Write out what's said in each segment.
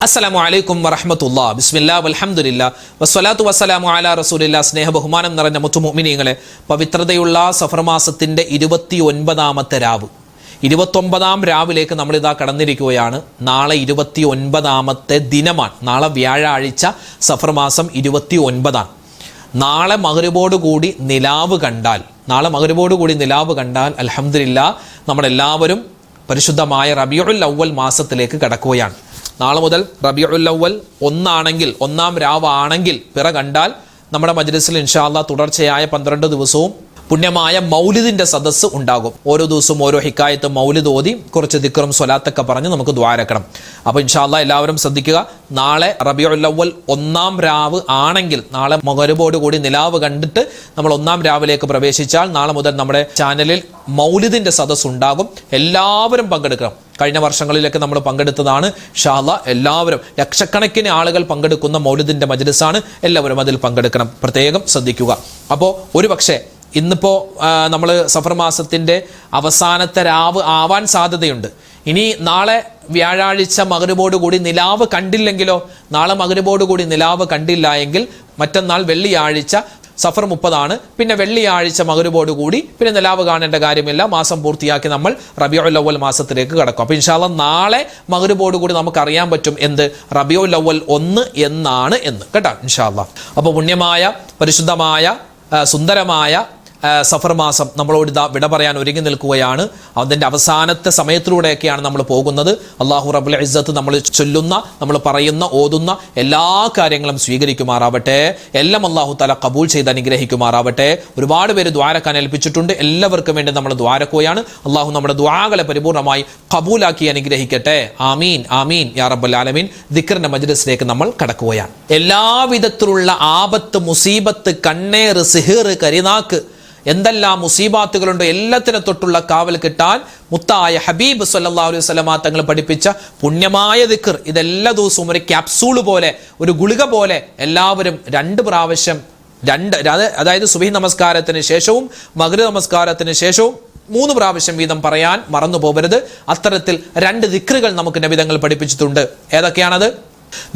അസ്സലാമു അലൈക്കും വറഹ്മത്തുള്ളാഹി ബിസ്മില്ലാഹി വൽഹംദുലില്ലാഹി വസ്സലാത്തു വസ്സലാമു അലാ റസൂലില്ലാഹി. സ്നേഹ ബഹുമാനം നിറഞ്ഞ മുത്തുമുഅ്മിനീങ്ങളെ, പവിത്രതയുള്ള സഫർ മാസത്തിന്റെ 29ാമത്തെ രാവ്, 29ാം രാവിലേക്ക് നമ്മളിതാ കടന്നിരിക്കുകയാണ്. നാളെ 29ാമത്തെ ദിനമാണ്. നാളെ വ്യാഴാഴ്ച, സഫർ മാസം 29ആണ്. നാളെ മഗ്‌രിബോടുകൂടി നിലാവ് കണ്ടാൽ അൽഹംദുലില്ലാഹ് നമ്മളെല്ലാവരും പരിശുദ്ധമായ റബീഉൽ അവ്വൽ മാസത്തിലേക്ക് കടക്കുകയാണ്. നാളെ മുതൽ റബീഉൽ അവ്വൽ 1 ആണെങ്കിൽ, 1ാം രാവാണെങ്കിൽ പിറ കണ്ടാൽ നമ്മുടെ മജ്‌ലിസിൽ ഇൻഷാ അല്ലാഹ് തുടർച്ചയായ 12 ദിവസവും പുണ്യമായ മൗലിദിന്റെ സദസ്സ് ഉണ്ടാകും. ഓരോ ദിവസവും ഓരോ ഹിക്കായത്ത് മൗലിദ് ഓതി കുറച്ച് ദിക്റും സ്വലാത്തൊക്കെ പറഞ്ഞ് നമുക്ക് ദ്വാരക്കണം. അപ്പോൾ ഇൻഷാ അല്ലാഹ് എല്ലാവരും ശ്രദ്ധിക്കുക. നാളെ റബീഉൽ അവ്വൽ 1ാം രാവ് ആണെങ്കിൽ, നാളെ മഗ്‌രിബോടുകൂടി നിലാവ് കണ്ടിട്ട് നമ്മൾ 1ാം രാവിലേക്ക് പ്രവേശിച്ചാൽ നാളെ മുതൽ നമ്മുടെ ചാനലിൽ മൗലിദിന്റെ സദസ്സ് ഉണ്ടാകും. എല്ലാവരും പങ്കെടുക്കണം. കഴിഞ്ഞ വർഷങ്ങളിലൊക്കെ നമ്മൾ പങ്കെടുത്തതാണ്. ഇൻഷാ അല്ലാഹ് എല്ലാവരും, ലക്ഷക്കണക്കിന് ആളുകൾ പങ്കെടുക്കുന്ന മൗലിദിന്റെ മജ്‌ലിസാണ്. എല്ലാവരും അതിൽ പങ്കെടുക്കണം, പ്രത്യേകം ശ്രദ്ധിക്കുക. അപ്പോൾ ഒരു പക്ഷേ ഇന്നിപ്പോൾ നമ്മൾ സഫർ മാസത്തിൻ്റെ അവസാനത്തെ രാവ് ആവാൻ സാധ്യതയുണ്ട്. ഇനി നാളെ വ്യാഴാഴ്ച മഗ്‌രിബോടുകൂടി നിലാവ് കണ്ടില്ലെങ്കിലോ? നാളെ മഗ്‌രിബോടുകൂടി നിലാവ് കണ്ടില്ല എങ്കിൽ മറ്റന്നാൾ വെള്ളിയാഴ്ച സഫർ 30ആണ്. പിന്നെ വെള്ളിയാഴ്ച മഗ്‌രിബോടുകൂടി പിന്നെ നിലാവ് കാണേണ്ട കാര്യമില്ല. മാസം പൂർത്തിയാക്കി നമ്മൾ റബീഉൽ അവ്വൽ മാസത്തിലേക്ക് കടക്കും. അപ്പോൾ ഇൻഷാ അല്ലാഹ് നാളെ മഗ്‌രിബോടുകൂടി നമുക്ക് അറിയാൻ പറ്റും എന്ത് റബീഉൽ അവ്വൽ 1 എന്നാണ് എന്ന്, കേട്ടോ ഇൻഷാ അല്ലാഹ്. അപ്പോൾ പുണ്യമായ പരിശുദ്ധമായ സുന്ദരമായ സഫർ മാസം നമ്മളോട് ഇതാ വിട പറയാൻ ഒരുങ്ങി നിൽക്കുകയാണ്. അതിൻ്റെ അവസാനത്തെ സമയത്തിലൂടെയൊക്കെയാണ് നമ്മൾ പോകുന്നത്. അല്ലാഹു റബ്ബുൽ ഇസ്സത്ത് നമ്മൾ ചൊല്ലുന്ന, നമ്മൾ പറയുന്ന, ഓതുന്ന എല്ലാ കാര്യങ്ങളും സ്വീകരിക്കുമാറാവട്ടെ. എല്ലാം അല്ലാഹു തആല ഖബൂൽ ചെയ്ത് അനുഗ്രഹിക്കുമാറാവട്ടെ. ഒരുപാട് പേര് ദ്വാരക്കാൻ ഏൽപ്പിച്ചിട്ടുണ്ട്. എല്ലാവർക്കും വേണ്ടി നമ്മൾ ദ്വാരക്കുകയാണ്. അല്ലാഹു നമ്മുടെ ദ്വാകളെ പരിപൂർണമായി ഖബൂലാക്കി അനുഗ്രഹിക്കട്ടെ. ആമീൻ ആമീൻ യാ റബ്ബൽ ആലമീൻ. ദിക്റിന്റെ മജ്‌ലിസിലേക്ക് നമ്മൾ കടക്കുകയാണ്. എല്ലാവിധത്തിലുള്ള ആപത്ത്, മുസീബത്ത്, കണ്ണേറ്, സിഹിർ, കരിനാക്ക്, എന്തെല്ലാം മുസീബാത്തുകളുണ്ടോ എല്ലാത്തിനെ തൊട്ടുള്ള കാവൽ കിട്ടാൻ മുത്തായ ഹബീബ് സല്ലല്ലാഹു അലൈഹി വസല്ലമ തങ്ങൾ പഠിപ്പിച്ച പുണ്യമായ ദിക്ർ, ഇതെല്ലാ ദിവസവും ഒരു ക്യാപ്സൂൾ പോലെ, ഒരു ഗുളിക പോലെ എല്ലാവരും 2 പ്രാവശ്യം, അതായത് സുബ്ഹി നമസ്കാരത്തിന് ശേഷവും മഗ്‌രിബ് നമസ്കാരത്തിന് ശേഷവും 3 പ്രാവശ്യം വീതം പറയാൻ മറന്നു പോകരുത്. അത്തരത്തിൽ 2 ദിക്റുകൾ നമുക്ക് നബി തങ്ങൾ പഠിപ്പിച്ചിട്ടുണ്ട്. ഏതൊക്കെയാണത്?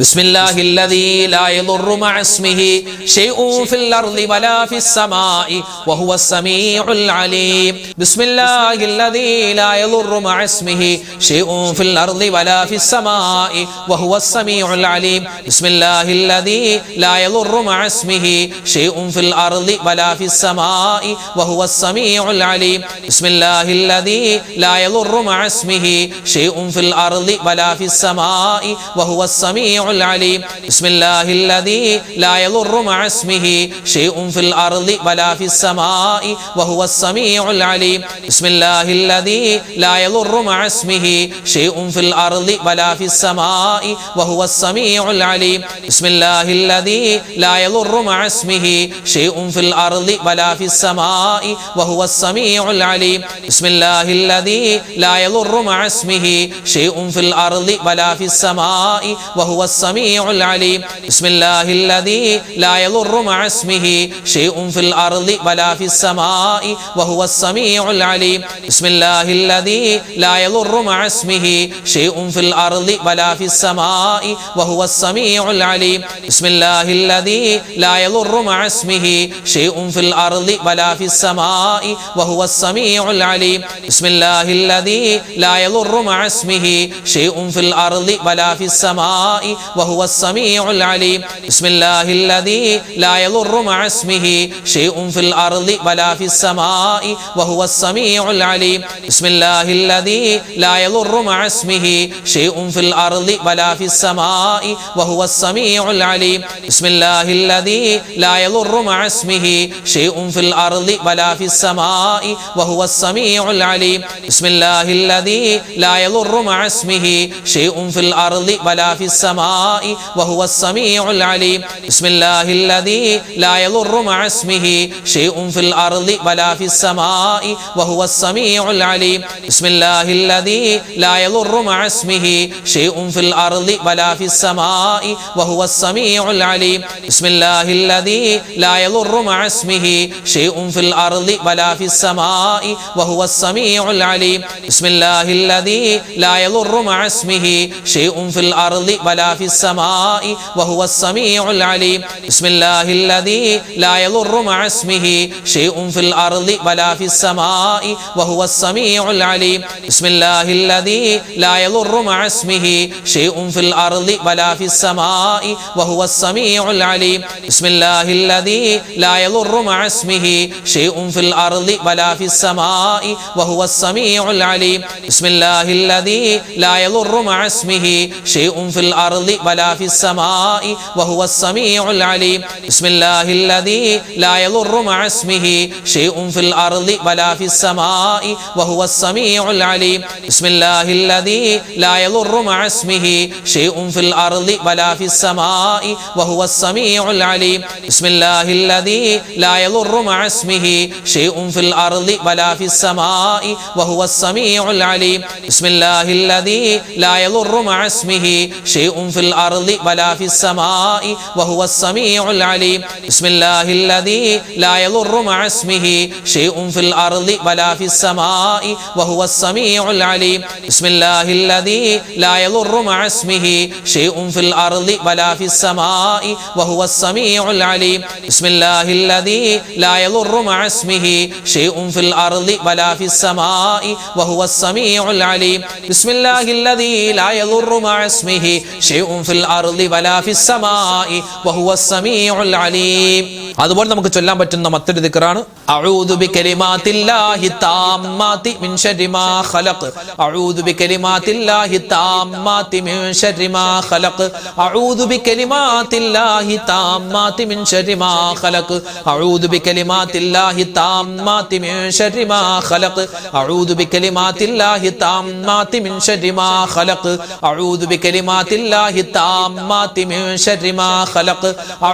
ബിസ്മില്ലാഹില്ലദീ ലാ യദുറു മഅസ്മിഹി ശൈഉൻ ഫിൽ അർളി വലാ ഫിസ് സമാഇ വഹുവസ് സമീഉൽ അലീം. ബിസ്മില്ലാഹില്ലദീ ലാ യദുറു മഅസ്മിഹി ശൈഉൻ ഫിൽ അർളി വലാ ഫിസ് സമാഇ വഹുവസ് സമീഉൽ അലീം. ബിസ്മില്ലാഹില്ലദീ ലാ യദുറു മഅസ്മിഹി ശൈഉൻ ഫിൽ അർളി വലാ ഫിസ് സമാഇ വഹുവസ് സമീഉൽ അലീം. ബിസ്മില്ലാഹില്ലദീ ലാ യദുറു മഅസ്മിഹി ശൈഉൻ ഫിൽ അർളി വലാ ഫിസ് സമാഇ വഹുവസ് സമീഉൽ العليم. بسم الله الذي لا يضر مع اسمه شيء في الأرض ولا في السماء وهو السميع العليم. بسم الله الذي لا يضر مع اسمه شيء في الأرض ولا في السماء وهو السميع العليم. بسم الله الذي لا يضر مع اسمه شيء في الأرض ولا في السماء وهو السميع العليم. بسم الله الذي لا يضر مع اسمه شيء في الأرض ولا في السماء وهو السميع العليم. بسم الله الذي لا يضر مع اسمه شيء في الأرض ولا في السماء وهو السميع العليم. بسم الله الذي لا يضر مع اسمه شيء في الأرض ولا في السماء وهو السميع العليم. بسم الله الذي لا يضر مع اسمه شيء في الأرض ولا في السماء وهو السميع العليم. بسم الله الذي لا يضر مع اسمه شيء في الأرض ولا في السماء وهو السميع العليم. بسم الله الذي لا يضر مع اسمه شيء في الأرض ولا في السماء وهو السميع العليم. بسم الله الذي لا يضر مع اسمه شيء في الأرض ولا في السماء وهو السميع العليم. بسم الله الذي لا يضر مع اسمه شيء في الأرض ولا في السماء وهو السميع العليم. بسم الله الذي لا يضر مع اسمه شيء في الأرض ولا في السماء وهو السميع العليم. بسم الله الذي لا يضر مع اسمه شيء في الأرض ولا في السماء وهو السميع العليم. بسم الله الذي لا يضر مع اسمه شيء في الأرض ولا في السماء وهو السميع العليم. بسم الله الذي لا يضر مع اسمه شيء في الأرض ولا في السماء وهو السميع العليم. بسم الله الذي لا يضر مع اسمه شيء في الأرض ولا ولا في السماء وهو السميع العليم بسم الله الذي لا يضر مع اسمه شيء في الأرض ولا في السماء وهو السميع العليم بسم الله الذي لا يضر مع اسمه شيء في الأرض ولا في السماء وهو السميع العليم بسم الله الذي لا يضر مع اسمه شيء في الأرض ولا في السماء وهو السميع العليم بسم الله الذي لا يضر مع اسمه شيء في الأرض ولا في السماء وهو السميع العليم بسم الله الذي لا يضر مع اسمه شيء في الأرض ولا في السماء وهو السميع العليم بسم الله الذي لا يضر مع اسمه شيء في الأرض ولا في السماء وهو السميع العليم بسم الله الذي لا يضر مع اسمه شيء في الأرض ولا في السماء وهو السميع العليم بسم الله الذي لا يضر مع اسمه شيء في الأرض ولا في السماء وهو السميع العليم بسم الله الذي لا يضر مع اسمه شيء في الأرض ولا في السماء وهو السميع العليم بسم الله الذي لا يضر مع اسمه شيء في الأرض ولا في السماء وهو السميع العليم بسم الله الذي لا يضر مع اسمه شيء في الأرض ولا في السماء وهو السميع العليم بسم الله الذي لا يضر مع اسمه شيء في الأرض ولا في السماء وهو السميع العليم അതുപോലെ നമുക്ക് ചൊല്ലാൻ പറ്റുന്ന മറ്റൊരു ദിക്റാണ് അഊദു ബികലിമാത്തില്ലാഹി താമ്മാതി മിൻ ശർരി മാ ഖലഖ് അഊദു ബികലിമാത്തില്ലാഹി താമ്മാതി മിൻ ശർരി മാ ഖലഖ് അഊദു ബികലിമാത്തില്ലാഹി താമ്മാതി മിൻ ശർരി മാ ഖലഖ് അഊദു ബികലിമാത്തില്ലാഹി താമ്മാതി മിൻ ശർരി മാ ഖലഖ് അഊദു ബികലിമാത്തില്ലാഹി താമ്മാതി മിൻ ശർരി മാ ഖലഖ് അഊദു ബികലിമാത്തില്ലാഹി താമ്മാതി മിൻ ശർരി മാ ഖലഖ് അഊദു ബികലിമാത്തില്ലാഹി താമ്മാതി മിൻ ശർരി മാ ഖലഖ്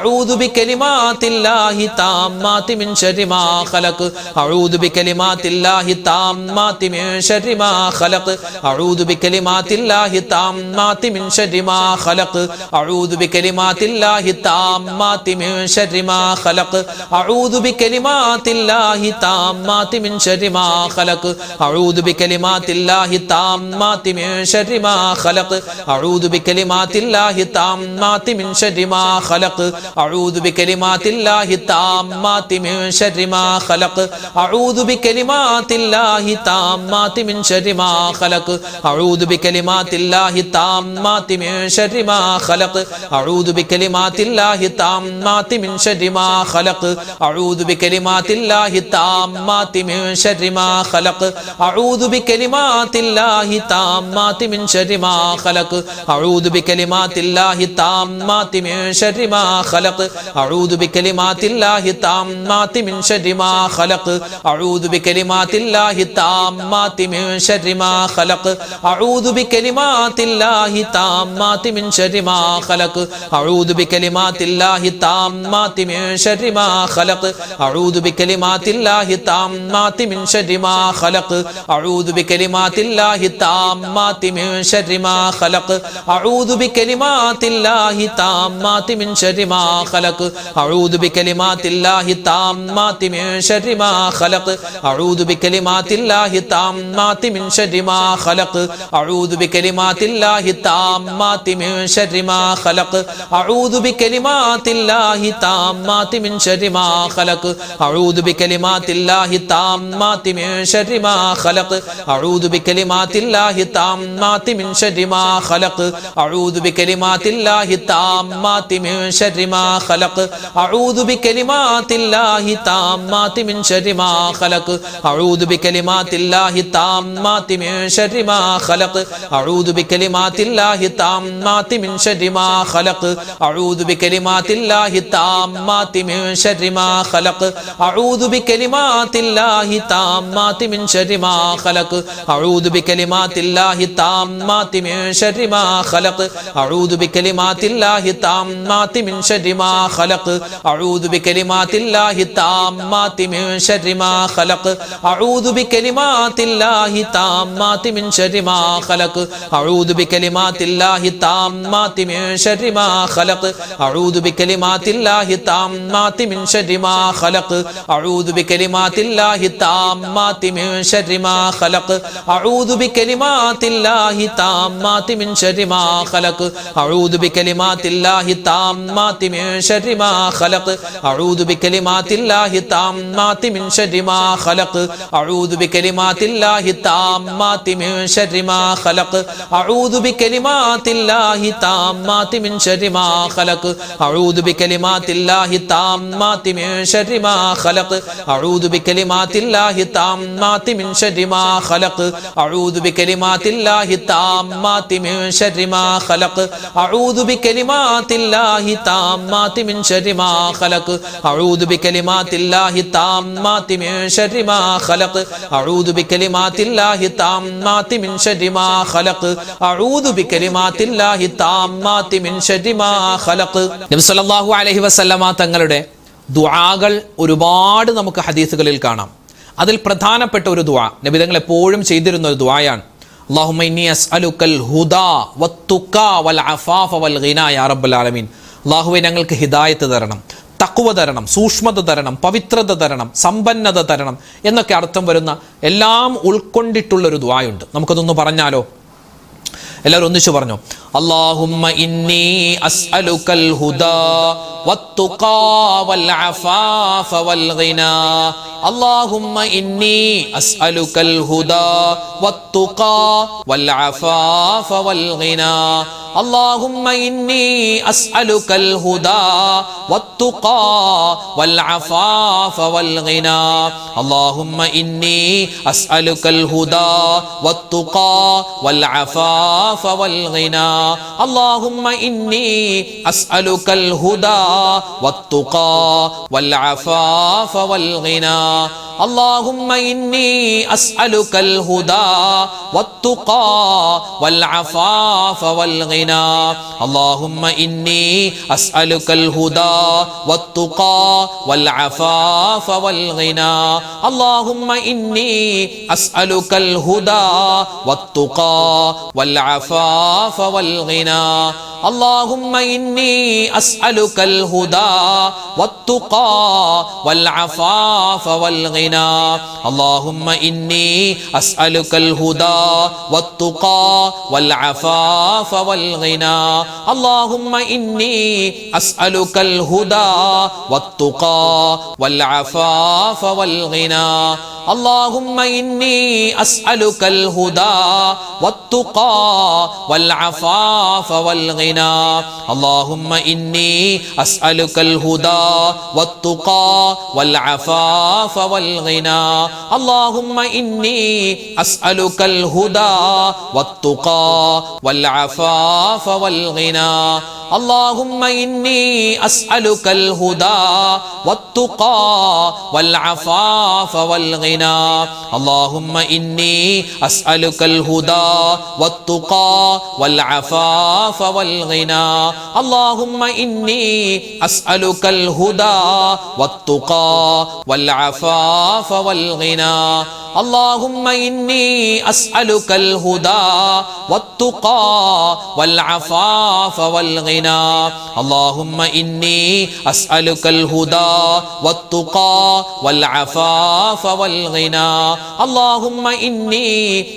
അഊദു ബികലിമാത്തില്ലാഹി താമ്മാതി മിൻ ശർരി മാ ഖലഖ് അഊദു ബികലിമാത്തില്ലാഹി താമ്മാതി മിൻ ശർരി മാ ഖലഖ് അഊദു ബികലിമാത്തില്ലാഹി താമ്മാതി മിൻ ശർരി മാ ഖലഖ് അഊദു ബികലിമാത്തില്ലാഹി താമ്മാതി മിൻ ശർരി മാ ഖലഖ് അഊദു ബികലിമാത്തില്ലാഹി താമ്മാതി മിൻ ശർരി മാ ഖലഖ് അഊദു ബികലിമാത്തില്ലാഹി താമ്മാതി മിൻ ശർരി മാ ഖലഖ് അഊദു ബികലിമാത്തില്ലാഹി താമ്മാതി മിൻ ശർരി മാ ഖലഖ് അഊദു ബികലിമാത്തില്ലാഹി താമ്മാതി മിൻ ശർരി മാ ഖലഖ് അഊദു ബികലിമാത്തില്ലാഹി താമ്മാതി മിൻ ശർരി മാ ഖലഖ് അഊദു ബികലിമാത്തില്ലാഹി താമ്മാതി മിൻ ശർരി മാ ഖലഖ് അഊദു ബികലിമാത്തില്ലാഹി താമ്മാതി മിൻ ശർരി മാ ഖലഖ് അഊദു ബികലിമാത്തില്ലാഹി താമ്മാതി മിൻ ശർരി മാ ഖലഖ് അഊദു ബികലിമാത്തില്ലാഹി താമ്മാതി മിൻ ശർരി മാ ഖലഖ് അഊദു ബികലിമാത്തില്ലാഹി താമ്മാതി മിൻ ശർരി മാ ഖലഖ് അഊദു ബികലിമാത്തില്ലാഹി താമ്മാതി മിൻ ശർരി മാ ഖലഖ് അഊദു ബികലിമാത്തില്ലാഹി താമ്മാതി മിൻ ശർരി മാ ഖലഖ് അഊദു ബികലിമാത്തില്ലാഹി താമ്മാതി മിൻ ശർരി മാ ഖലഖ് അഊദു ബികലിമാത്തില്ലാഹി താമ്മാതി മിൻ ശർരി മാ ഖലഖ് അഊദു ബികലിമാത്തില്ലാഹി താമ്മാതി മിൻ ശർരി മാ ഖലഖ് അഊദു ബികലിമാത്തില്ലാഹി താമ്മാതി മിൻ ശർരി മാ ഖലഖ് അഊദു ബികലിമാത്തില്ലാഹി താമ്മാതി മിൻ ശർരി മാ ഖലഖ് അഊദു ബികലിമാത്തില്ലാഹി താമ്മാതി മിൻ ശർരി മാ ഖലഖ് അഊദു ബികലിമാത്തില്ലാഹി താമ്മാതി മിൻ ശർരി മാ ഖലഖ് അഊദു ബികലിമാത്തില്ലാഹി താമ്മാതി മിൻ ശർരി മാ ഖലഖ് അഊദു ബികലിമാത്തില്ലാഹി താമ്മാതി മിൻ ശർരി മാ ഖലഖ് അഊദു ബികലിമാത്തില്ലാഹി താമ്മാതി മിൻ ശർരി മാ ഖലഖ് അഊദു ബികലിമാത്തില്ലാഹി താമ്മാതി മിൻ ശർരി മാ ഖലഖ് അഊദു ബികലിമാത്തില്ലാഹി താമ്മാതി മിൻ ശർരി മാ ഖലഖ് അഊദു ബികലിമാത്തില്ലാഹി താമ്മാതി മിൻ ശർരി മാ ഖലഖ് അഊദു ബികലിമാത്തില്ലാഹി താമ്മാതി മിൻ ശർരി മാ ഖലഖ് അഊദു ബികലിമാത്തില്ലാഹി താമ്മാതി മിൻ ശർരി മാ ഖലഖ് അഊദു ബികലിമാത്തില്ലാഹി താമ്മാതി മിൻ ശർരി മാ ഖലഖ് അഊദു ബികലിമാത്തില്ലാഹി താമ്മാതി മിൻ ശർരി മാ ഖലഖ് അഊദു ബികലിമാത്തില്ലാഹി താമ്മാതി മിൻ ശർരി മാ ഖലഖ് അഊദു ബികലിമാത്തില്ലാഹി താമ്മാതി മിൻ ശർരി മാ ഖലഖ് അഊദു ബികലിമാത്തില്ലാഹി താമ്മാതി മിൻ ശർരി മാ ഖലഖ് അഊദു ബികലിമാത്തില്ലാഹി താമ്മാതി മിൻ ശർരി മാ ഖലഖ് അഊദു ബികലിമാത്തില്ലാഹി താമ്മാതി മിൻ ശർരി മാ ഖലഖ് അഊദു أعوذ بكلمات الله التامات من شر ما خلق أعوذ بكلمات الله التامات من شر ما خلق أعوذ بكلمات الله التامات من شر ما خلق أعوذ بكلمات الله التامات من شر ما خلق أعوذ بكلمات الله التامات من شر ما خلق أعوذ بكلمات الله التامات من شر ما خلق أعوذ بكلمات الله التامات من شر ما خلق أعوذ بكلمات الله التامات من شر ما خلق أعوذ بكلمات الله التامات من شر ما خلق أعوذ بكلمات الله التامات من شر ما خلق أعوذ بكلمات الله التامات من شر ما خلق أعوذ بكلمات الله التامات من شر ما خلق أعوذ بكلمات الله التامات من شر ما خلق أعوذ بكلمات الله التامات من شر ما خلق أعوذ بكلمات الله التامات من شر ما خلق أعوذ بكلمات الله التامات من شر ما خلق أعوذ بكلمات الله التامات من شر ما خلق. നബി സല്ലല്ലാഹു അലൈഹി വസല്ലമ തങ്ങളുടെ ദുആകൾ ഒരുപാട് നമുക്ക് ഹദീസുകളിൽ കാണാം. അതിൽ പ്രധാനപ്പെട്ട ഒരു ദുആ നബി തങ്ങൾ എപ്പോഴും ചെയ്തിരുന്ന ഒരു ദുആയാണ്. അല്ലാഹുമ്മ ഇന്നി അസ്അലുക്കൽ ഹുദാ വത്തുഖാ വൽ അഫാഫ വൽ ഗിനാ യാ റബ്ബൽ ആലമീൻ. അല്ലാഹുവേ ഞങ്ങൾക്ക് ഹിദായത്ത് തരണം, തഖ്വ തരണം, സൂക്ഷ്മത തരണം, പവിത്രത തരണം, സമ്പന്നത തരണം എന്നൊക്കെ അർത്ഥം വരുന്ന എല്ലാം ഉൾക്കൊണ്ടിട്ടുള്ളൊരു ദുആയുണ്ട്. നമുക്കതൊന്ന് പറഞ്ഞാലോ? എല്ലാവരും ഒന്നിച്ചു പറഞ്ഞു. അല്ലാഹുമ്മ ഇന്നി അസ്അലുക്കൽ ഹുദാ വത്തുഖാ വൽ അഫാഫ വൽ ഗിനാ. അല്ലാഹുമ്മ ഇന്നി അസ്അലുക്കൽ ഹുദാ വത്തുഖാ വൽ അഫാഫ വൽ ഗിനാ. اللهم إني أسألك الهدى والتقى والعفاف والغنى. اللهم إني أسألك الهدى والتقى والعفاف والغنى. اللهم إني أسألك الهدى والتقى والعفاف والغنى. اللهم إني أسألك الهدى والتقى والعفاف والغنى. اللهم إني أسألك الهدى والتقى والعفاف والغنى. اللهم إني أسألك الهدى والتقى والعفاف والغنى. اللهم إني أسألك الهدى والتقى والعفاف والغنى. اللهم إني أسألك الهدى والتقى والعفاف والغنى. اللهم إني أسألك الهدى والتقى والعفاف والغنى. اللهم إني أسألك الهدى والتقى والعفاف والغنى. اللهم إني أسألك الهدى والتقى والعفاف والغنى. اللهم إني أسألك الهدى والتقى والعفاف والغنى. اللهم إني أسألك الهدى والتقى والعفاف والغنى. اللهم إني أسألك الهدى والتقى والعفاف والغنى. اللهم إني أسألك الهدى والتقى والعفاف والغنى. اللهم إني أسألك الهدى والتقى والعفاف والغنى. اللهم إني أسألك الهدى والتقى والعفاف والغنى. اللهم إني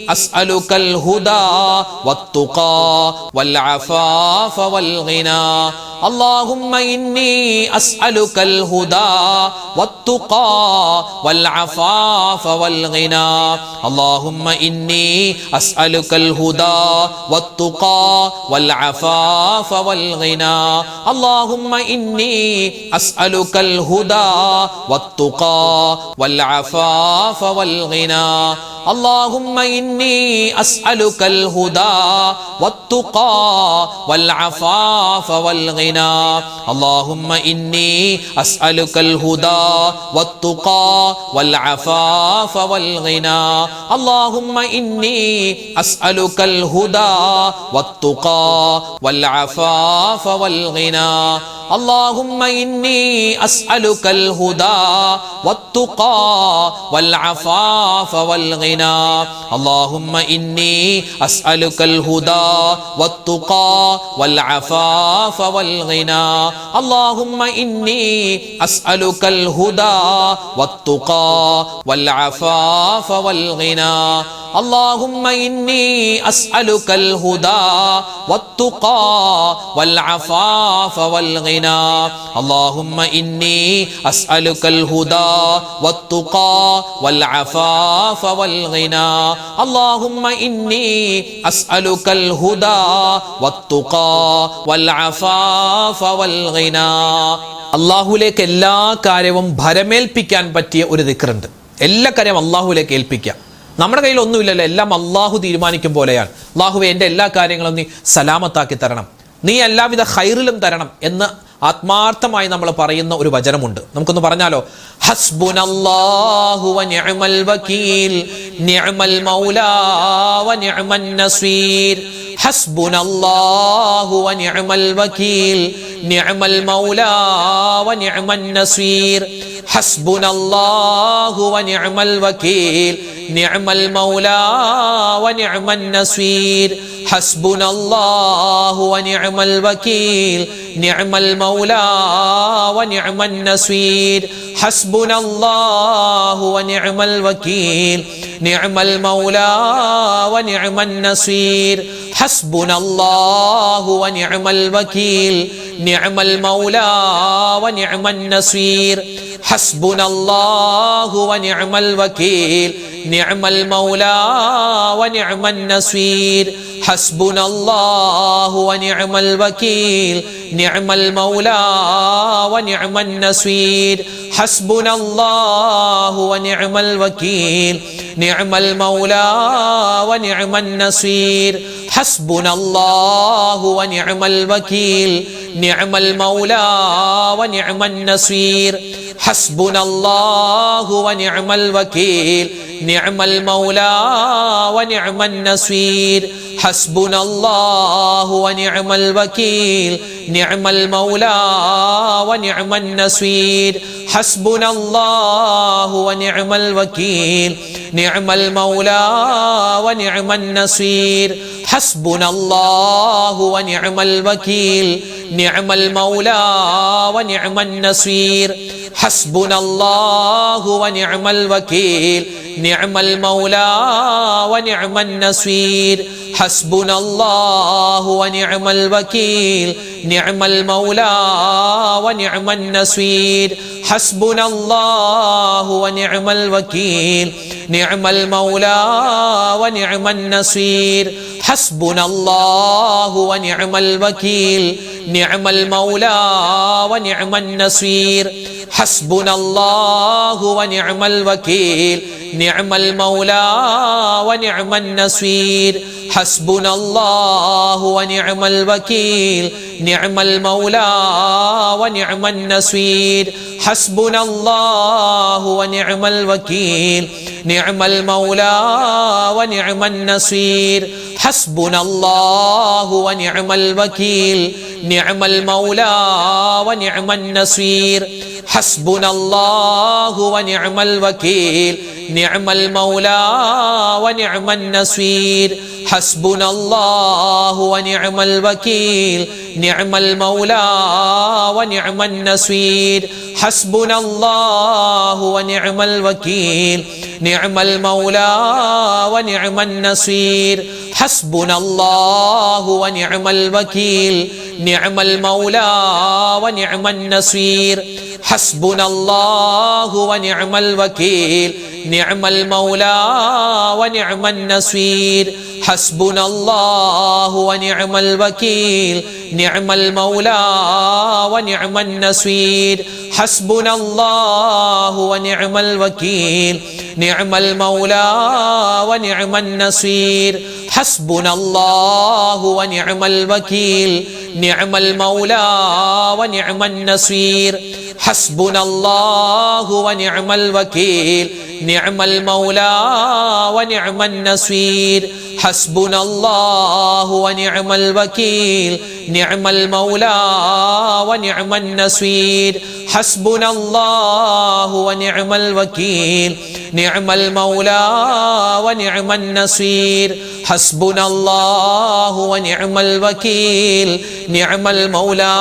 أسألك الهدى والتقى والعفاف والغنى. اللهم إني أسألك الهدى والتقى والعفاف والغنى. اللهم إني أسألك الهدى والتقى والعفاف والغنى. اللهم إني أسألك الهدى والتقى والعفاف والغنى. اللهم إني أسألك الهدى والتقى والعفاف والغنى. اللهم إني أسألك الهدى والتقى والعفاف والغنى. اللهم إني أسألك الهدى والتقى والعفاف والغنى. اللهم إني أسألك الهدى والتقى والعفاف والغنى اللهم إني أسألك الهدى والتقى والعفاف والغنى اللهم إني أسألك الهدى والتقى والعفاف والغنى اللهم إني أسألك الهدى والتقى والعفاف والغنى اللهم إني أسألك الهدى والتقى والعفاف والغنى اللهم إني أسألك الهدى والتقى والعفاف والغنى അള്ളാഹുലേക്ക് എല്ലാ കാര്യവും ഭരമേൽപ്പിക്കാൻ പറ്റിയ ഒരു ദിക്റുണ്ട്. എല്ലാ കാര്യവും അള്ളാഹുലേക്ക് ഏൽപ്പിക്കുക. നമ്മുടെ കയ്യിൽ ഒന്നുമില്ലല്ലോ, എല്ലാം അള്ളാഹു തീരുമാനിക്കും പോലെയാണ്. അള്ളാഹുവെ എൻ്റെ എല്ലാ കാര്യങ്ങളും നീ സലാമത്താക്കി തരണം, നീ എല്ലാവിധ ഖൈറിലും തരണം എന്ന് ആത്മാർത്ഥമായി നമ്മൾ പറയുന്ന ഒരു വചനമുണ്ട്. നമുക്കൊന്ന് പറഞ്ഞാലോ? ഹസ്ബുനല്ലാഹു വ നിഅമൽ വകീൽ നിഅമൽ മൗലാ വ നിഅമൻ നസീർ ഹസ്ബുനല്ലാഹു വ നിഅമൽ വകീൽ നിഅമൽ മൗലാ വ നിഅമൻ നസീർ ഹസ്ബുനല്ലാഹു വ നിഅമൽ വകീൽ നിഅമൽ മൗലാ വ നിഅമൻ നസീർ ഹസ്ബുനല്ലാഹു വ നിഅമൽ വകീൽ നിഅമൽ മൗലാ വ നിഅമൻ നസീർ ഹസ്ബുനല്ലാഹു വ നിഅമൽ വകീൽ നിഅമൽ മൗലാ വ നിഅമൻ നസീർ ഹസ്ബുനല്ലാഹു വ നിഅമൽ വകീൽ നിഅമൽ മൗലാ വ നിഅമൻ നസീർ ഹസ്ബുനല്ലാഹു വ നിഅമൽ വകീൽ നിഅമൽ മൗലാ വ നിഅമൻ നസീർ ഹസ്ബുനല്ലാഹു വ നിഅമൽ വകീൽ നിഅമൽ മൗലാ വ നിഅമൻ നസീർ ഹസ്ബുനല്ലാഹു വ നിഅമൽ വകീൽ നിഅമൽ മൗലാ വ നിഅമൻ നസീർ ഹസ്ബുനല്ലാഹു വ നിഅമൽ വകീൽ നിഅമൽ മൗലാ വ നിഅമൻ നസീർ ഹസ്ബുനല്ലാഹു വ നിഅമൽ വകീൽ നിഅമൽ മൗലാ വ നിഅമൻ നസീർ ഹസ്ബുനല്ലാഹു വ നിഅമൽ വകീൽ നിഅമൽ മൗലാ വ നിഅമൻ നസീർ ഹസ്ബുനല്ലാഹു വ നിഅമൽ വകീൽ നിഅമൽ മൗലാ വ നിഅമൻ നസീർ ഹസ്ബുനല്ലാഹു വ നിഅമൽ വകീൽ നിഅമൽ മൗലാ വ നിഅമൻ നസീർ ഹസ്ബുനല്ലാഹു വ നിഅമൽ വകീൽ നിഅമൽ മൗലാ വ നിഅമൻ നസീർ ഹസ്ബുനല്ലാഹു വ നിഅമൽ വകീൽ നിഅമൽ മൗലാ വ നിഅമൻ നസീർ ഹസ്ബുനല്ലാഹു വ നിഅമൽ വകീൽ നിഅമൽ മൗലാ വ നിഅമൻ നസീർ ഹസ്ബുനല്ലാഹു വ നിഅമൽ വകീൽ നിഅമൽ മൗലാ വ നിഅമൻ നസീർ ഹസ്ബുനല്ലാഹു വ നിഅമൽ വകീൽ നിഅമൽ മൗലാ വ നിഅമൻ നസീർ ഹസ്ബുനല്ലാഹു വ നിഅമൽ വകീൽ നിഅമൽ മൗലാ വ നിഅമൻ നസീർ ഹസ്ബുനല്ലാഹു വ നിഅമൽ വകീൽ നിഅമൽ മൗലാ വ നിഅമൻ നസീർ ഹസ്ബുനല്ലാഹു വ നിഅമൽ വകീൽ നിഅമൽ മൗലാ വ നിഅമൻ നസീർ ഹസ്ബുനല്ലാഹു വ നിഅമൽ വകീൽ നിഅമൽ മൗലാ വ നിഅമൻ നസീർ ഹസ്ബുനല്ലാഹു വ നിഅമൽ വകീൽ നിഅമൽ മൗലാ വ നിഅമൻ നസീർ ഹസ്ബുനല്ലാഹു വ നിഅമൽ വകീൽ നിഅമൽ മൗലാ വ നിഅമൻ നസീർ ഹസ്ബുനല്ലാഹു വ നിഅമൽ വകീൽ നിഅമൽ മൗലാ വ നിഅമൻ നസീർ ഹസ്ബുനല്ലാഹു വ നിഅമൽ വകീൽ നിഅമൽ മൗലാ വ നിഅമൻ നസീർ ഹസ്ബുനല്ലാഹു വ നിഅമൽ വകീൽ നിഅമൽ മൗലാ വ നിഅമൻ നസീർ ഹസ്ബുനല്ലാഹു വ നിഅമൽ വകീൽ നിഅമൽ മൗലാ വ നിഅമൻ നസീർ ഹസ്ബുനല്ലാഹു വ നിഅമൽ വകീൽ നിഅമൽ മൗലാ വ നിഅമൻ നസീർ ഹസ്ബുനല്ലാഹു വ നിഅമൽ വകീൽ നിഅമൽ മൗലാ വ നിഅമൻ നസീർ ഹസ്ബുനല്ലാഹു വനിഅമൽ വകീൽ നിഅമൽ മൗലാ വനിഅമൻ നസീർ ഹസ്ബുനല്ലാഹു വനിഅമൽ വകീൽ നിഅമൽ മൗലാ വനിഅമൻ നസീർ ഹസ്ബുനല്ലാഹു വനിഅമൽ വകീൽ നിഅമൽ മൗലാ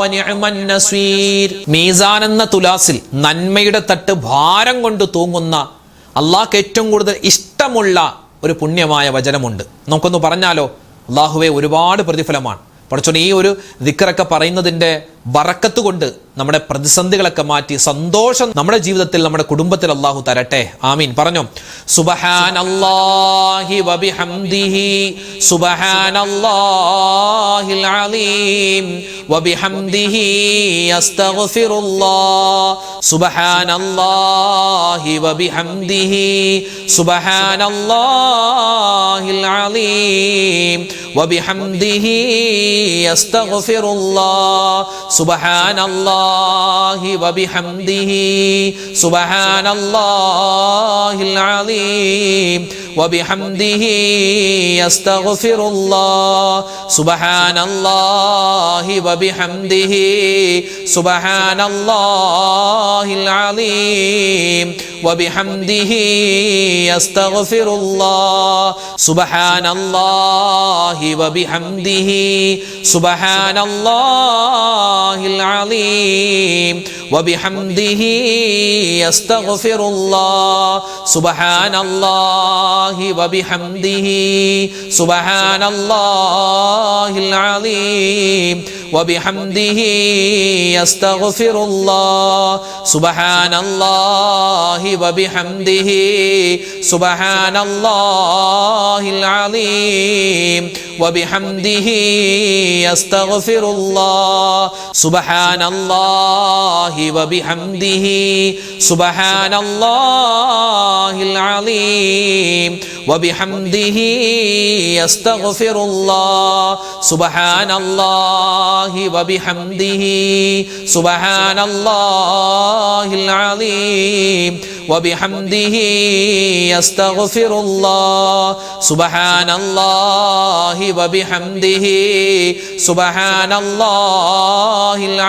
വനിഅമൻ നസീർ. മീസാൻ എന്ന തുലാസിൽ നന്മയുടെ തട്ട് ഭാരം കൊണ്ട് തൂങ്ങുന്ന അള്ളാഹ്ക്ക് ഏറ്റവും കൂടുതൽ ഇഷ്ടമുള്ള ഒരു പുണ്യമായ വചനമുണ്ട്. നമുക്കൊന്ന് പറഞ്ഞാലോ? അള്ളാഹുവെ, ഒരുപാട് പ്രതിഫലമാണ് പഠിച്ചോണ്ട് ഈ ഒരു ദിക്റൊക്കെ പറയുന്നതിൻ്റെ ബറക്കത്ത് കൊണ്ട് നമ്മുടെ പ്രതിസന്ധികളൊക്കെ മാറ്റി സന്തോഷം നമ്മുടെ ജീവിതത്തിൽ നമ്മുടെ കുടുംബത്തിൽ അള്ളാഹു തരട്ടെ. ആമീൻ. പറഞ്ഞോ. സുബ്ഹാനല്ലാഹി വബിഹംദിഹി സുബ്ഹാനല്ലാഹിൽ അലീം വബിഹംദിഹി അസ്തഗ്ഫിറുല്ലാഹ് സുബ്ഹാനല്ലാഹി വബിഹംദിഹി സുബ്ഹാനല്ലാഹിൽ അലീം വബിഹംദിഹി അസ്തഗ്ഫിറുല്ലാഹ് സുബ്ഹാനല്ലാഹി വബിഹംദിഹി സുബ്ഹാനല്ലാഹിൽ അലീം വബിഹംദിഹി അസ്തഗ്ഫിറുല്ലാഹ് സുബ്ഹാനല്ലാഹി വബിഹംദിഹി സുബ്ഹാനല്ലാഹിൽ അലീം വബിഹംദിഹി അസ്തഗ്ഫിറുല്ലാഹ് സുബ്ഹാനല്ലാഹി വബിഹംദിഹി സുബ്ഹാനല്ലാഹിൽ അലീം വബിഹംദിഹി അസ്തഗ്ഫിറുല്ലാഹ് സുബ്ഹാനല്ലാഹി വബിഹംദിഹി സുബ്ഹാനല്ലാഹിൽ അലീം വബിഹംദിഹി അസ്തഗ്ഫിറുല്ലാഹ് സുബ്ഹാനല്ലാഹി വബിഹംദിഹി സുബ്ഹാനല്ലാഹിൽ അലീം വബിഹംദിഹി അസ്തഗ്ഫിറുല്ലാഹ് സുബ്ഹാനല്ലാഹി വബിഹംദിഹി സുബ്ഹാനല്ലാഹിൽ അലീം വബിഹംദിഹി അസ്തഗ്ഫിറുല്ലാഹ് സുബ്ഹാനല്ലാഹി വബിഹംദിഹി സുബ്ഹാനല്ലാഹിൽ അലീം വബിഹംദിഹി അസ്തഗ്ഫിറുല്ലാഹ് സുബ്ഹാനല്ലാഹി വബിഹംദിഹി സുബ്ഹാനല്ലാഹിൽ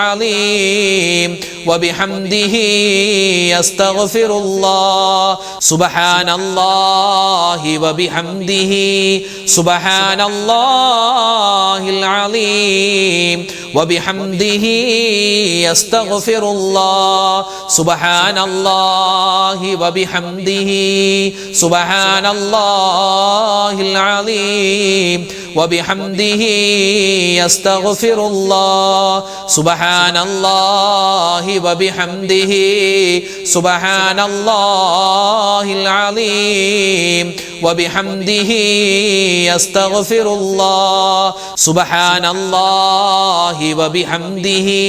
അലീം വബിഹംദിഹി അസ്തഗ്ഫിറുല്ലാഹ് സുബ്ഹാനല്ലാഹി വബിഹംദിhi സുബ്ഹാനല്ലാഹിൽ അലീം വബിഹംദിhi അസ്തഗ്ഫിറുല്ലാഹ് സുബ്ഹാനല്ലാഹി വബിഹംദിhi സുബ്ഹാനല്ലാഹിൽ അലീം വബിഹംദിhi അസ്തഗ്ഫിറുല്ലാഹ് സുബ്ഹാനല്ലാഹി വബിഹംദിhi സുബ്ഹാനല്ലാഹിൽ അലീം വബിഹംദിhi അസ്തഗ്ഫിറുല്ലാഹ് സുബ്ഹാനല്ലാഹി വബിഹംദിhi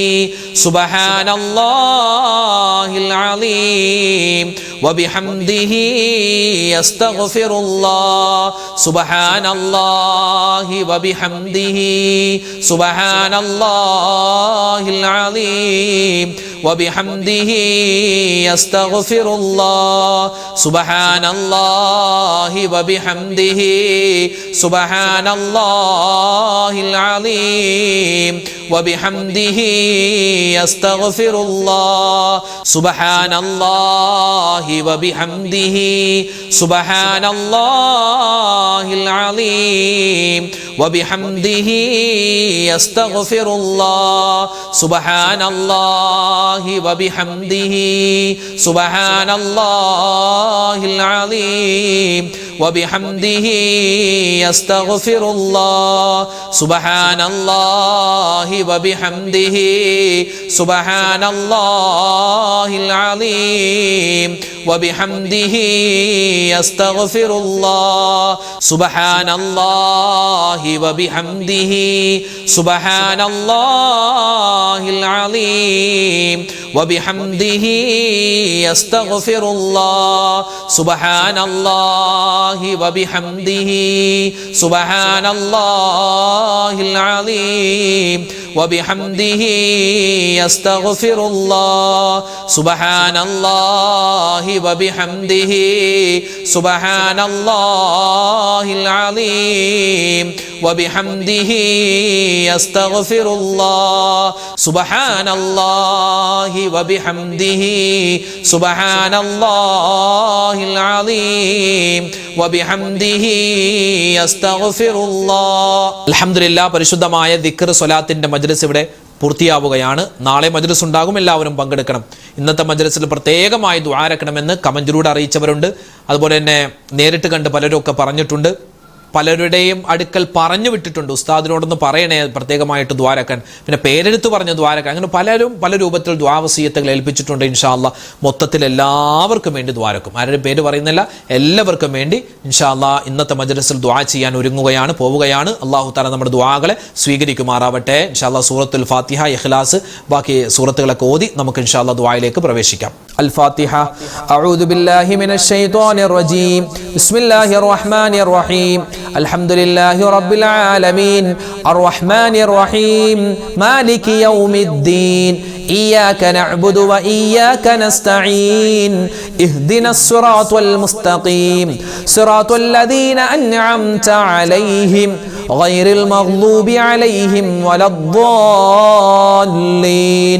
സുബ്ഹാനല്ലാഹിൽ അലീം വബിഹംദിhi അസ്തഗ്ഫിറുല്ലാഹ് സുബ്ഹാനല്ലാഹി വബിഹംദിhi സുബ്ഹാനല്ലാഹിൽ അലീം വബിഹംദിhi അസ്തഗ്ഫിറുല്ലാഹ് സുബ്ഹാനല്ലാഹി വബിഹംദിhi സുബ്ഹാനല്ലാഹിൽ അലീം വബിഹംദിhi അസ്തഗ്ഫിറുല്ലാഹ് സുബ്ഹാനല്ലാഹി വബിഹംദിhi സുബ്ഹാനല്ലാഹിൽ അലീം വബിഹംദിhi അസ്തഗ്ഫിറുല്ലാഹ് സുബ്ഹാനല്ലാഹി വബിഹംദിhi സുബ്ഹാനല്ലാഹിൽ അലീം വബിഹംദിhi അസ്തഗ്ഫിറുല്ലാഹ് സുബ്ഹാനല്ലാഹി വബിഹംദിhi സുബ്ഹാനല്ലാഹിൽ അലീം വബിഹംദിhi അസ്തഗ്ഫിറുല്ലാഹ് സുബ്ഹാനല്ലാഹി വബിഹംദിhi സുബ്ഹാനല്ലാഹിൽ അലീം വബിഹംദിhi അസ്തഗ്ഫിറുല്ലാഹ് സുബ്ഹാനല്ലാഹി വബിഹംദിhi സുബ്ഹാനല്ലാഹിൽ അലീം വബിഹംദിഹി അസ്തഗ്ഫിറുല്ലാഹ് സുബ്ഹാനല്ലാഹി വബിഹംദിഹി സുബ്ഹാനല്ലാഹിൽ അലീം വബിഹംദിഹി അസ്തഗ്ഫിറുല്ലാഹ് സുബ്ഹാനല്ലാഹി വബിഹംദിഹി സുബ്ഹാനല്ലാഹിൽ അലീം വബിഹംദിഹി അസ്തഗ്ഫിറുല്ലാഹ്. അൽഹംദുലില്ലാഹ്, പരിശുദ്ധമായ ദിക്ർ സ്വലാത്തിന്റെ മജ്ലിസ് ഇവിടെ പൂർത്തിയാവുകയാണ്. നാളെ മജ്ലിസ് ഉണ്ടാകും, എല്ലാവരും പങ്കെടുക്കണം. ഇന്നത്തെ മജ്ലിസിൽ പ്രത്യേകമായി ദുആ രക്കണമെന്ന് കമന്റിലൂടെ അറിയിച്ചവരുണ്ട്. അതുപോലെ തന്നെ നേരിട്ട് കണ്ട് പലരും ഒക്കെ പറഞ്ഞിട്ടുണ്ട്. പലരുടെയും അടുക്കൽ പറഞ്ഞു വിട്ടിട്ടുണ്ട്, ഉസ്താദിനോടൊന്ന് പറയണേ പ്രത്യേകമായിട്ട് ദ്വാരക്കാൻ, പിന്നെ പേരെടുത്ത് പറഞ്ഞ് ദ്വാരക്കാൻ. അങ്ങനെ പലരും പല രൂപത്തിൽ ദ്വാവസീയത്തുകൾ ഏൽപ്പിച്ചിട്ടുണ്ട്. ഇൻഷാ അല്ലാഹ് മൊത്തത്തിൽ എല്ലാവർക്കും വേണ്ടി ദ്വാരക്കും, ആരുടെയും പേര് പറയുന്നില്ല, എല്ലാവർക്കും വേണ്ടി ഇൻഷാ അല്ലാഹ് ഇന്നത്തെ മജ്ലിസിൽ ദുആ ചെയ്യാൻ ഒരുങ്ങുകയാണ്, പോവുകയാണ്. അല്ലാഹു തആല നമ്മുടെ ദുആകളെ സ്വീകരിക്കുമാറാവട്ടെ. ഇൻഷാ അല്ലാഹ് സൂറത്തുൽ ഫാത്തിഹ, ഇഖ്ലാസ്, ബാക്കി സൂറത്തുകളൊക്കെ ഓതി നമുക്ക് ഇൻഷാ അല്ലാഹ് ദുആയിലേക്ക് പ്രവേശിക്കാം. الفاتحة. أعوذ بالله من الشيطان الرجيم. بسم الله الرحمن الرحيم. الحمد لله رب العالمين الرحمن الرحيم مالك يوم الدين إياك نعبد وإياك نستعين اهدنا الصراط المستقيم صراط الذين أنعمت عليهم غير المغضوب عليهم ولا الضالين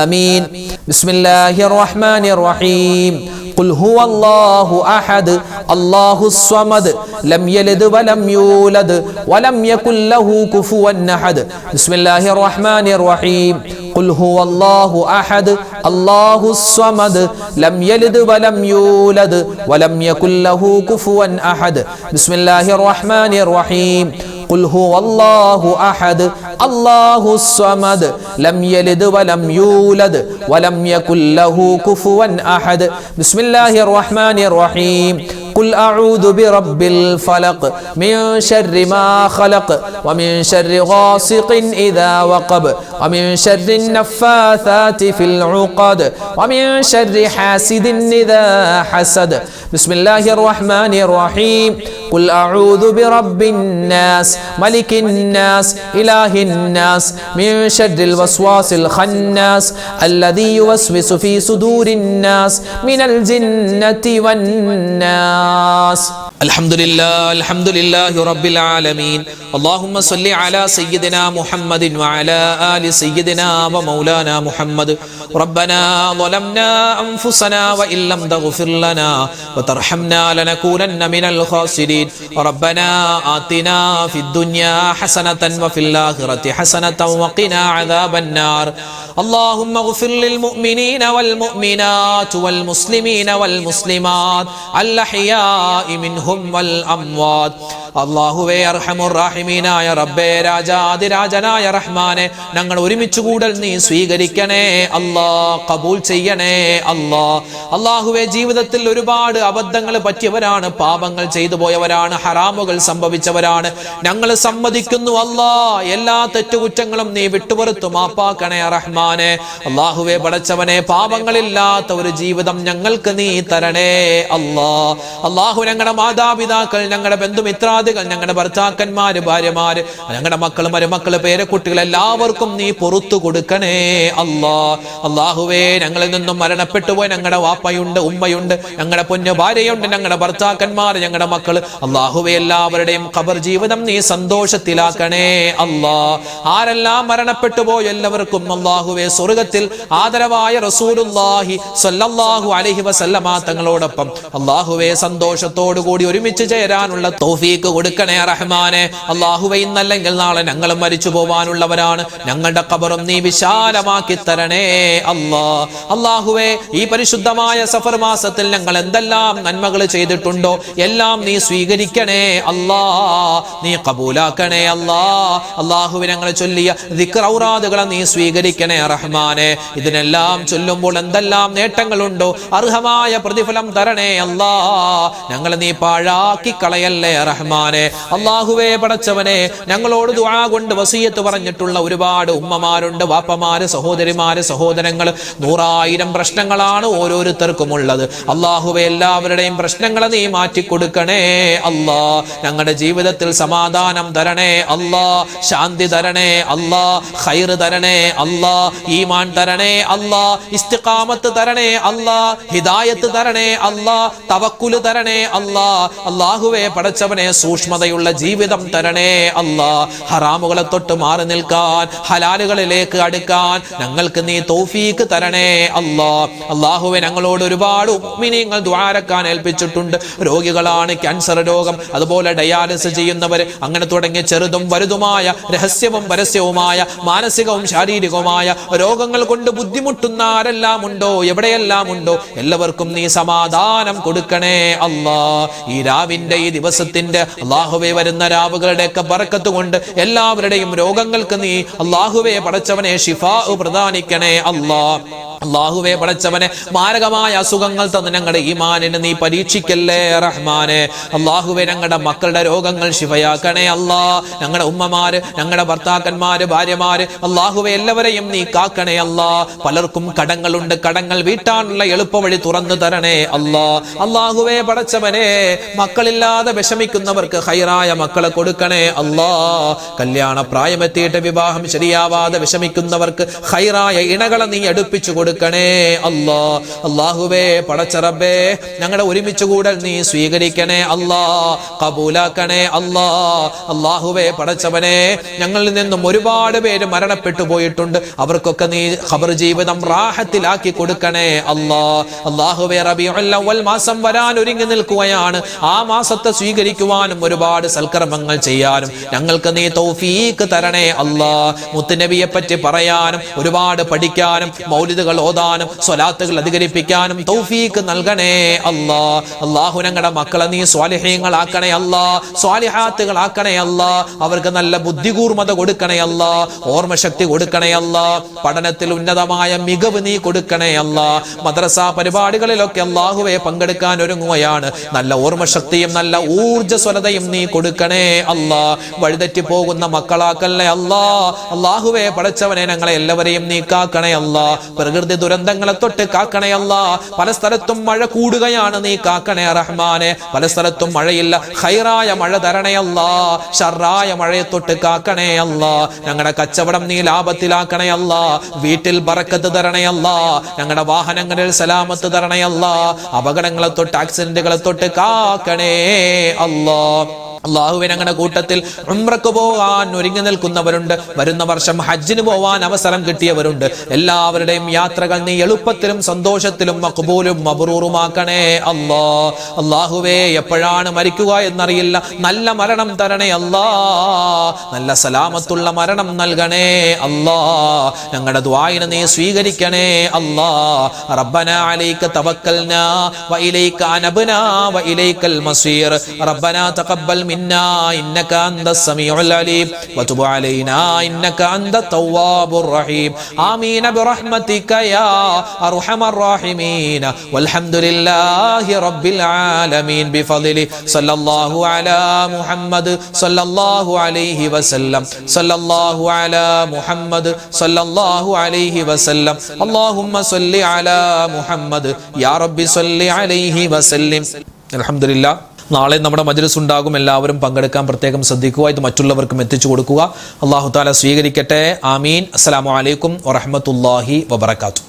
آمين. بسم الله الرحمن الرحيم. قل هو الله أحد الله الصمد لم يلد ولم يولد ولم يكن له كفوا أحد. بسم الله الرحمن الرحيم. قل هو الله أحد الله الصمد لم يلد ولم يولد ولم يكن له كفوا أحد. بسم الله الرحمن الرحيم. قل هو الله أحد الله الصمد لم يلد ولم يولد ولم يكن له كفوا أحد. بسم الله الرحمن الرحيم. قل أعوذ برب الفلق من شر ما خلق ومن شر غاسق إذا وقب ومن شر النفاثات في العقد ومن شر حاسد إذا حسد. بسم الله الرحمن الرحيم. قل أعوذ برب الناس ملك الناس إله الناس من شر الوسواس الخناس الذي يوسوس في صدور الناس من الجنة والناس. الحمد لله رب العالمين. اللهم صل على سيدنا محمد وعلى آل سيدنا ومولانا محمد. ربنا ظلمنا أنفسنا وإن لم تغفر لنا وترحمنا لنكونن من الخاسرين. ربنا آتنا في الدنيا حسنة وفي الآخرة حسنة وقنا عذاب النار. اللهم اغفر للمؤمنين والمؤمنات والمسلمين والمسلمات الأحياء منهم والأموات. അല്ലാഹുവേ അർഹമുർ റഹീമീനായ റബ്ബേ, രാജാതിരാജനായ റഹ്മാനെ, ഞങ്ങൾ ഒരുമിച്ച് കൂടൽ നീ സ്വീകരിക്കണേ അല്ലാഹ്, കബൂൽ ചെയ്യണേ അല്ലാഹ്. അല്ലാഹുവേ, ജീവിതത്തിൽ ഒരുപാട് അബദ്ധങ്ങൾ പറ്റിയവരാണ്, പാപങ്ങൾ ചെയ്തു പോയവരാണ്, ഹറാമുകൾ സംഭവിച്ചവരാണ്. ഞങ്ങൾ സമ്മതിക്കുന്നു അല്ലാഹ്, എല്ലാ തെറ്റുകുറ്റങ്ങളും നീ വിട്ടുപുറത്തു മാപ്പാക്കണേ റഹ്മാനെ. അല്ലാഹുവേ, പടച്ചവനെ, പാപങ്ങളില്ലാത്ത ഒരു ജീവിതം ഞങ്ങൾക്ക് നീ തരണേ അല്ലാഹ്. അല്ലാഹു, ഞങ്ങളുടെ മാതാപിതാക്കൾ, ഞങ്ങളുടെ ബന്ധുമിത്ര, ഞങ്ങളുടെ ഭർത്താക്കന്മാര്, ഭാര്യമാര്, ഞങ്ങളുടെ മക്കള്, മരുമക്കള്, പേരക്കുട്ടികൾ, എല്ലാവർക്കും നീ പുറത്തു കൊടുക്കണേ അല്ലാഹ്. അല്ലാഹുവേ, ഞങ്ങളിൽ നിന്നും മരണപ്പെട്ടു പോയ ഞങ്ങളുടെ വാപ്പയുണ്ട്, ഉമ്മയുണ്ട്, ഞങ്ങളുടെ പൊന്നു ഭാര്യയുണ്ട്, ഞങ്ങളുടെ ഭർത്താക്കന്മാർ, ഞങ്ങളുടെ മക്കള്, അല്ലാഹുവേ, എല്ലാവരുടെയും ഖബർ ജീവിതം നീ സന്തോഷത്തിലാക്കണേ അല്ലാഹ്. ആരെല്ലാം മരണപ്പെട്ടു പോയ എല്ലാവർക്കും അല്ലാഹുവേ സ്വർഗ്ഗത്തിൽ ആദരവായ റസൂലുള്ളാഹി സ്വല്ലല്ലാഹു അലൈഹി വസല്ലമ തങ്ങളോടൊപ്പം അല്ലാഹുവേ സന്തോഷത്തോടു കൂടി ഒരുമിച്ച് ചേരാനുള്ള തൗഫീഖ് കൊടുക്കണേ റഹ്മാനെ. അല്ലാഹുവേ, ഇന്നല്ലെങ്കിൽ നാളെ ഞങ്ങളും മരിച്ചു പോവാനുള്ളവരാണ്. ഞങ്ങളുടെ ഖബറും നീ വിശാലമാക്കി തരണേ അല്ലാഹ്. അല്ലാഹുവേ, ഈ പരിശുദ്ധമായ സഫർ മാസത്തിൽ ഞങ്ങൾ എന്തെല്ലാം നന്മകൾ ചെയ്തിട്ടുണ്ടോ എല്ലാം നീ സ്വീകരിക്കണേ അല്ലാഹ്, നീ കബൂലാക്കണേ അല്ലാഹ്. അല്ലാഹുവേ, ഞങ്ങൾ ചൊല്ലിയ ദിക്ർ ഔറാദുകളെ നീ സ്വീകരിക്കണേ റഹ്മാനെ. ഇതിനെല്ലാം ചൊല്ലുമ്പോൾ എന്തെല്ലാം നേട്ടങ്ങളുണ്ടോ അർഹമായ പ്രതിഫലം തരണേ അല്ലാഹ്. ഞങ്ങൾ നീ പാഴാക്കി കളയല്ലേ റഹ്മാൻ. റഹ്മാനെ. അല്ലാഹുവേ പടച്ചവനെ, ഞങ്ങളോട് ദുആ കൊണ്ട് വസിയത്ത് പറഞ്ഞിട്ടുള്ള ഒരുപാട് ഉമ്മമാരുണ്ട്, വാപ്പമാര്, സഹോദരിമാര്, സഹോദരങ്ങൾ. 100,000 പ്രശ്നങ്ങളാണ് ഓരോരുത്തർക്കും ഉള്ളത്. അല്ലാഹുവേ എല്ലാവരുടെയും പ്രശ്നങ്ങളെ നീ മാറ്റിക്കൊടുക്കണേ അല്ലാ. ഞങ്ങളുടെ ജീവിതത്തിൽ സമാധാനം തരണേ അല്ലാ, ശാന്തി തരണേ അല്ലാ, ഖൈർ തരണേ അല്ലാ, ഈമാൻ തരണേ അല്ലാ, ഇസ്തിഖാമത്ത് തരണേ അല്ലാ, ഹിദായത്ത് തരണേ അല്ലാ, തവക്കുൽ തരണേ അല്ലാ. അല്ലാഹുവേ പടച്ചവനെ, സൂക്ഷ്മതയുള്ള ജീവിതം തരണേ അല്ലാ. ഹറാമുകളെ തൊട്ട് മാറി നിൽക്കാൻ, ഹലാലുകളിലേക്ക് അടുക്കാൻ ഞങ്ങൾക്ക് നീ തൗഫീക്ക് തരണേ അല്ലാ. അല്ലാഹുവേ, ഞങ്ങളോട് ഒരുപാട് മുഅ്മിനീങ്ങൾ ദുആരക്കാൻ ഏൽപ്പിച്ചിട്ടുണ്ട്. രോഗികളാണ്, ക്യാൻസർ രോഗം, അതുപോലെ ഡയാലിസിസ് ചെയ്യുന്നവർ, അങ്ങനെ തുടങ്ങിയ ചെറുതും വലുതുമായ, രഹസ്യവും പരസ്യവുമായ, മാനസികവും ശാരീരികവുമായ രോഗങ്ങൾ കൊണ്ട് ബുദ്ധിമുട്ടുന്ന ആരെല്ലാം ഉണ്ടോ, എവിടെയെല്ലാം ഉണ്ടോ, എല്ലാവർക്കും നീ സമാധാനം കൊടുക്കണേ അല്ലാ. ഈ രാവിന്റെ, ഈ ദിവസത്തിന്റെ, അല്ലാഹുവേ വരുന്ന രാവുകളുടെയൊക്കെ ബറക്കത്ത് കൊണ്ട് എല്ലാവരുടെയും രോഗങ്ങൾക്ക് നീ അല്ലാഹുവേ പടച്ചവനെ ശിഫാ പ്രദാനിക്കണേ അല്ലാ. അല്ലാഹുവേ പടച്ചവനെ, മാരകമായ അസുഖങ്ങൾ തന്ന് ഞങ്ങളുടെ ഈമാനിനെ നീ പരീക്ഷിക്കല്ലേ റഹ്മാനെ. അല്ലാഹുവേ, ഞങ്ങളുടെ മക്കളുടെ രോഗങ്ങൾ ശിഫയാക്കണേ അല്ലാ. ഞങ്ങളുടെ ഉമ്മമാര്, ഞങ്ങളുടെ ഭർത്താക്കന്മാര്, ഭാര്യമാര്, അല്ലാഹുവേ എല്ലാവരെയും നീ കാക്കണേ അല്ലാ. പലർക്കും കടങ്ങളുണ്ട്, കടങ്ങൾ വീട്ടാനുള്ള എളുപ്പവഴി തുറന്നു തരണേ അല്ലാ. അല്ലാഹുവേ പടച്ചവനെ, മക്കളില്ലാതെ വിഷമിക്കുന്നവർക്ക് ഖൈറായ മക്കളെ കൊടുക്കണേ അല്ലാ. കല്യാണ പ്രായമെത്തിയിട്ട് വിവാഹം ശരിയാവാതെ വിഷമിക്കുന്നവർക്ക് ഖൈറായ ഇണകളെ നീ അടുപ്പിച്ചു കൊടുക്കണേ അല്ലാ. അല്ലാഹുവേ പടച്ച റബ്ബേ, ഞങ്ങളുടെ ഒരുമിച്ച് കൂടൽ നീ സ്വീകരിക്കണേ അല്ലാ, കബൂലാക്കണേ അല്ലാ. അല്ലാഹുവേ പടച്ചവനെ, ഞങ്ങളിൽ നിന്നും ഒരുപാട് പേര് മരണപ്പെട്ടു പോയിട്ടുണ്ട്. അവർക്കൊക്കെ നീ ഖബർ ജീവിതം റാഹത്തിലാക്കി കൊടുക്കണേ അല്ലാ. അല്ലാഹുവേ, റബീഉൽ അവ്വൽ മാസം വരാൻ ഒരുങ്ങി നിൽക്കുകയാണ്. ആ മാസത്തെ സ്വീകരിക്കുവാനും ഒരുപാട് സൽക്കർമ്മങ്ങൾ ചെയ്യാനും ഞങ്ങൾക്ക് നീ തൗഫീക്ക് തരണേ അല്ലാ. മുത്തുനബിയെ പറ്റി പറയാനും, ഒരുപാട് പഠിക്കാനും, മൗലിദുകൾ ഓതാനും, സ്വലാത്തുകൾ അധികരിപ്പിക്കാനും തൗഫീക്ക് നൽകണേ അല്ലാ. അല്ലാഹു, ഞങ്ങളുടെ മക്കളെ നീ സ്വാലിഹീങ്ങളാക്കണേ അല്ലാ, സ്വാലിഹാത്തുകളാക്കണേ അല്ലാ. അവർക്ക് നല്ല ബുദ്ധികൂർമ്മത കൊടുക്കണേ അല്ലാ, ഓർമ്മശക്തി കൊടുക്കണേ അല്ലാ. പഠനത്തിൽ ഉന്നതമായ മികവ് നീ കൊടുക്കണേ അല്ലാ. മദ്രസ പരിപാടികളിലൊക്കെ അല്ലാഹുവേ പങ്കെടുക്കാൻ ഒരുങ്ങുകയാണ്. നല്ല ഓർമ്മശക്തിയും നല്ല ഊർജ്ജസ്വലതയും നീ കൊടുക്കണേ അല്ലാ. വഴിതെറ്റി പോകുന്ന മക്കളാക്കല്ലേ അല്ലാ. അല്ലാഹുവേ പടച്ചവനെ, ഞങ്ങളെ എല്ലാവരെയും നീ കാക്കണേ അല്ലാ. പ്രകൃതി ദുരന്തങ്ങളെ തൊട്ട് കാക്കണേ അല്ലാ. പല സ്ഥലത്തും മഴ കൂടുകയാണ്, നീ കാക്കണേ റഹ്മാനെ. പല സ്ഥലത്തും മഴയില്ല, ഖൈറായ മഴ തരണേ അല്ലാ. ഷർറായ മഴയെ തൊട്ട് കാക്കണേ അല്ലാ. ഞങ്ങളുടെ കച്ചവടം നീ ലാഭത്തിലാക്കണേ അല്ലാ. വീട്ടിൽ ബറക്കത്ത് തരണേ അല്ലാ. ഞങ്ങളുടെ വാഹനങ്ങളിൽ സലാമത്ത് തരണേ അല്ലാ. അപകടങ്ങളെ തൊട്ട്, ആക്സിഡന്റുകളെ തൊട്ട് കാക്കണേ അല്ലാ. അല്ലാഹുവേ, ഞങ്ങളുടെ കൂട്ടത്തിൽ ഉംറക്ക് പോകാൻ ഒരുങ്ങി നിൽക്കുന്നവരുണ്ട്. വരുന്ന വർഷം ഹജ്ജിന് പോവാൻ അവസരം കിട്ടിയവരുണ്ട്. എല്ലാവരുടെയും യാത്രകൾ നീ എളുപ്പത്തിലും സന്തോഷത്തിലും മഖ്ബൂലും മബ്റൂറുമാക്കണേ അല്ലാ. അല്ലാഹുവേ, എപ്പോഴാണ് മരിക്കുക എന്നറിയില്ല. നല്ല മരണം തരണേ അല്ലാ. നല്ല സലാമത്തുള്ള മരണം നൽകണേ അല്ലാ. ഞങ്ങളുടെ ദുആഇനെ നീ സ്വീകരിക്കണേ അല്ലാ. റബ്ബനാ അലൈക തവക്കൽനാ വ ഇലൈക അനബ്നാ വ ഇലൈകൽ മസീർ. റബ്ബനാ തഖബ്ബൽ منا إنك أنت السميع العليم وتب علينا إنك أنت التواب الرحيم آمين برحمتك يا أرحم الراحمين والحمد لله رب العالمين بفضله صلى الله على محمد صلى الله عليه وسلم صلى الله على محمد صلى الله عليه وسلم اللهم صل على محمد يا رب صل عليه وسلم الحمد لله. നാളെ നമ്മുടെ മജ്‌ലിസ് ഉണ്ടാകും. എല്ലാവരും പങ്കെടുക്കാൻ പ്രത്യേകം ശ്രദ്ധിക്കുക. ഇത് മറ്റുള്ളവർക്കും എത്തിച്ചു കൊടുക്കുക. അല്ലാഹു തആല സ്വീകരിക്കട്ടെ. ആമീൻ. അസ്സലാമു അലൈക്കും വറഹ്മത്തുള്ളാഹി വബറകാതുഹു.